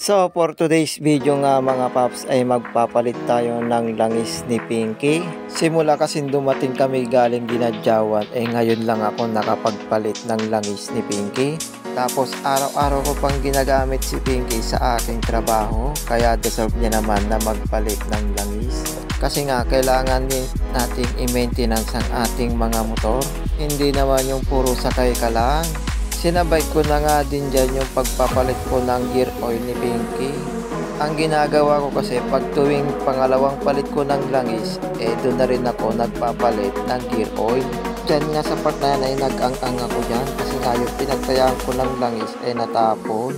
So for today's video nga mga paps ay magpapalit tayo ng langis ni Pinky. Simula kasi dumating kami galing Ginadyawan ngayon lang ako nakapagpalit ng langis ni Pinky. Tapos araw-araw ko pang ginagamit si Pinky sa aking trabaho, kaya deserve niya naman na magpalit ng langis. Kasi nga kailangan din nating i-maintenance ang ating mga motor. Hindi naman yung puro sakay ka lang. Sinabay ko na nga din dyan yung pagpapalit ko ng gear oil ni Pinky. Ang ginagawa ko kasi pag tuwing pangalawang palit ko ng langis, doon na rin ako nagpapalit ng gear oil. Dyan nga sa part na yan ay nag-ang-ang ako dyan kasi nga yung pinagtayaan ko ng langis natapon.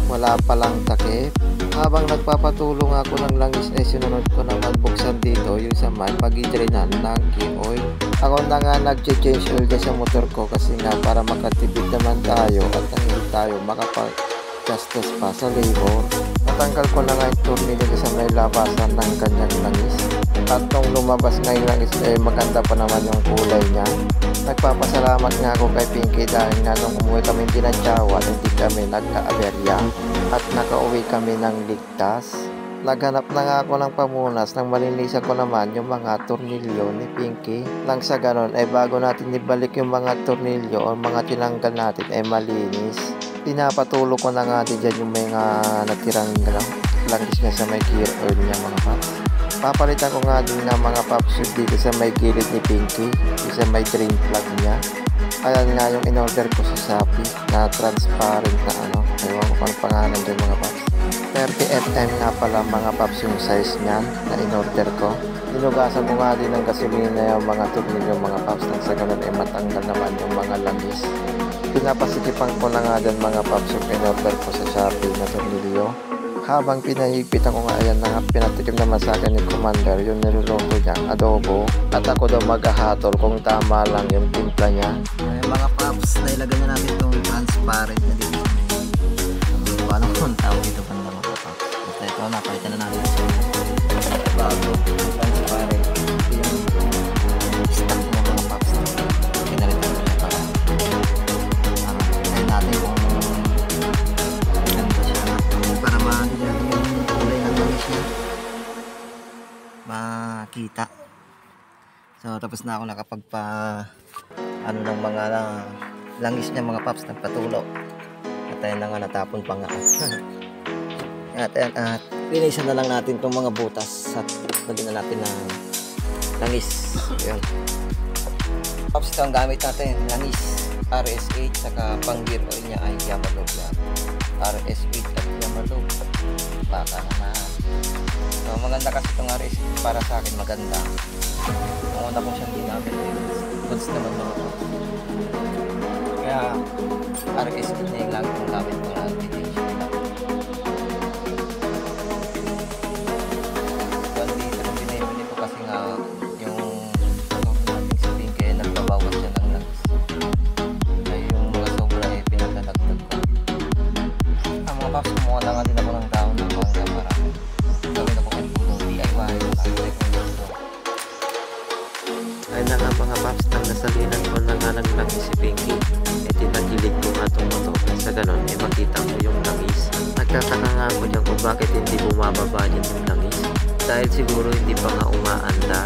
Wala palang takip. Habang nagpapatulong ako ng langis sinunod ko naman buksan dito yung sa may pag-i-drainan ng gear oil. Ako na nga nag-change oil sa motor ko kasi nga para makatipid naman tayo at hindi tayo makapag-gastos pa sa labor. Natanggal ko na nga yung tornilyo sa may labasan ng kanyang langis. At nung lumabas nga yung langis maganda pa naman yung kulay niya. Nagpapasalamat nga ako kay Pinky dahil nga nung umuwi kami Ginadyawan hindi kami nagka-aberya at nakauwi kami ng ligtas. Naghanap na nga ako ng pamunas nang malinisan ko naman yung mga tornilyo ni Pinky. Nang sa ganon bago natin ibalik yung mga tornilyo o mga tinanggal natin malinis. Pinapatulo ko na nga din dyan yung mga natirang langis nga sa may gear oil niya mga paps. Papalitan ko nga din ng mga paps dito sa may gilid ni Pinky, sa may drain plug niya. Ayan nga yung in-order ko sa Shopee na transparent na ewan ko kung pangalan dyan mga paps. 30mm nga pala mga paps yung size niyan na in-order ko. Hinugasan ko nga din ng gasolina yung mga tornilyo mga paps nang sa ganun matanggal naman yung mga langis. Pinapasikipan ko na nga din mga paps yung in-order ko sa Shopee na tornilyo. Habang pinahigpitan ko nga ayan na nga pinatikim naman sa akin ni Commander yung niluluto niyang adobo at ako daw maghahatol kung tama lang yung timpla niya. Mga paps, nailagay na natin itong transparent na dito. Ano kung tawag dito pa naman mga paps? Basta ito, napalitan na natin ito. Bago, transparent. Yung stock mo mga paps. Pinalitan mo siya para ayun natin kung ganda siya. Para makikita yung kulay ng langis niya. Makita. So, tapos na ako nakapagpa ng mga langis niya mga paps, nagpatulo. At ayun na nga natapon pa nga. At linisan na lang natin itong mga butas at lagyan na natin ng langis. Ayun. Paps, ito ang gamit natin, langis RS8 saka pang gear oil niya ay Yamaha yan. RS8 at Yamaha. Baka naman. So, maganda kasi itong RS8 para sa akin maganda. Ang una kong siyang ginamit goods naman mga paps. Kaya RS8 na yung lagi kong gamit ko na detention nila. 1 liter ang binibili ko kasi nga yung natin sa Pinky nagbabawas siya ng langis. Kaya yung mga sobra pinagdadagdag ko. Mga paps, kumuha na nga din ako ng down ng mangga para gawin ako kung puno DIY Ayun na nga mga paps, nang nasalinan ko na nga ng langis si Pinky. Tinagilid ko nga itong motor. Sa ganon makita ko yung langis. Nagtataka nga ako dyan kung bakit hindi bumababa din yung langis. Dahil siguro hindi pa nga umaanda